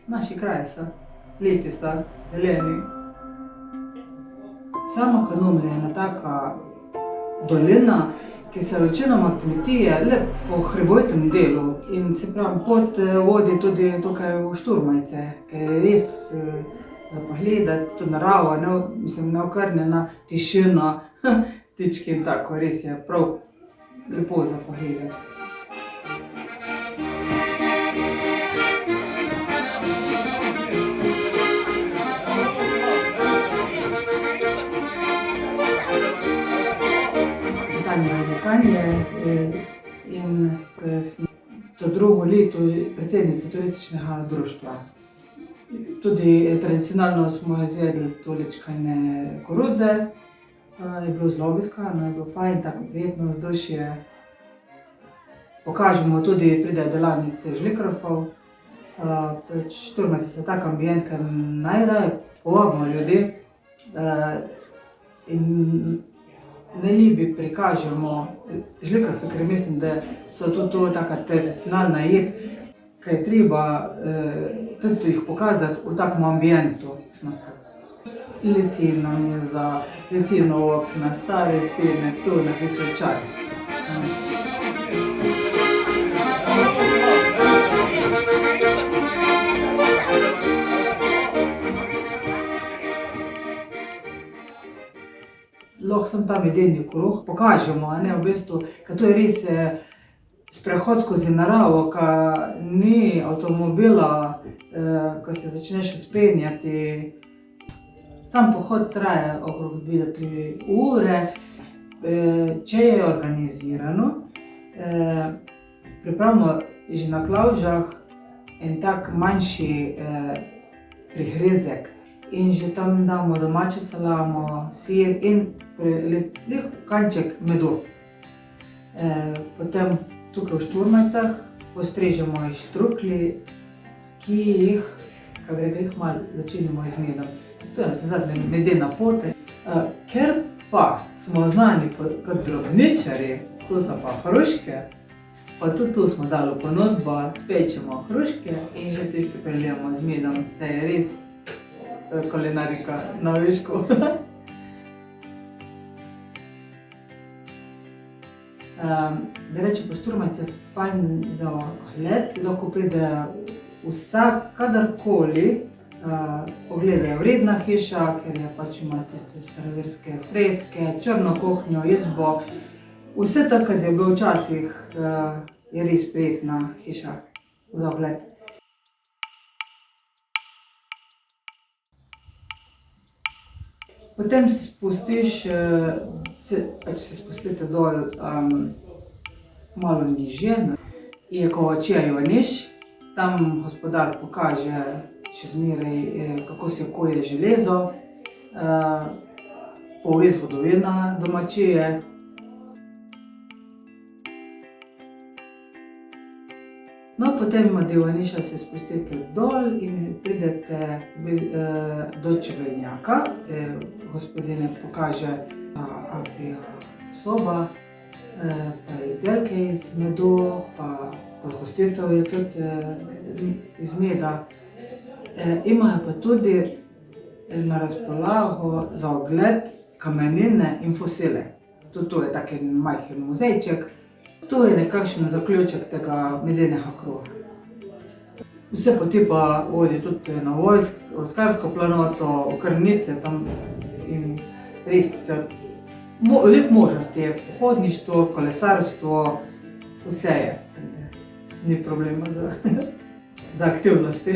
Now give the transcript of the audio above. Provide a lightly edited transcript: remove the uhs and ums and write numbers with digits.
Naši kraji so lepi, so zeleni. Sama Kanumlja je ena taka dolina, ki se večinoma kmetije le po hribovitem delu. In se pravi, pot vodi tudi tukaj v Šturmajce, ker je res za pogledati, tudi narava, neokrnjena, tišina, ptički in tako, res je prav lepo za pogledati. In to drugo leto predsednica turističnega društva. Tudi tradicionalno smo izvedli tolikšne koruze, je bilo zelo obiskano, je bilo fajn, tako prijetno vzdušje. Pokažemo tudi, pridejo delavnice žlikrofov. Šturmajce so tak ambient, ker najraje povabimo ljudi in najljubi prikažemo žlikrofe, ker mislim, da so to taka tradicionalna jed, ki je treba tudi jih pokazati v takem ambientu. Lesena miza, lesena okna, stare stene, to napisuje čaj. Lahko sem ta medeni kruh pokažemo, v bistvu, ker to je res sprehod skozi naravo, ker ni avtomobila, ko se začneš vzpenjati. Sam pohod traja okrog 2 do 3 ure, če je organizirano. Pripravimo že na klavžah en tak manjši prihrezek. In že tam damo domačo salamo, sir in kanček medu. Potem tukaj v Šturmajcah postrežemo iz štruklji, ki jih, malo začinimo z medom. To je zadnje medena pote. Ker pa smo znani kot drobničarji, to so pa hruške, pa tudi tu smo dali ponudbo, spečemo hruške in že tisti prelijemo z medom, da je res kulinarika na višku. Da reče po Šturmajce fajn za ogled, lahko pride vsak, kadarkoli, ogledajo vredna hiša, ker je pač ima tiste staroverske freske, črno kuhinjo, izbo. Vse to, kar je bilo včasih, je res prijetna hiša za ogled. Potem se spustiš, se spustite dol malo nižje, je Kovačija Ivaniš. Tam gospodar pokaže še zmeraj, kako se kuje železo, pove zgodovina domačije. No, potem od Ivaniša se spustite dol in pridete do čebelnjaka. Gospodine pokaže apija soba, pa izdelke iz medu, pa podhostitev je tudi iz meda. Imajo pa tudi na razpolago za ogled kamenine in fosile. To je tak majhen muzejček. To je nekakšen zaključek tega medenega kruha. Vse poti pa vodi tudi na vojskarsko planoto, v Krnice tam in res veliko možnosti je, pohodništvo, kolesarstvo, vse je. Ni problema za aktivnosti.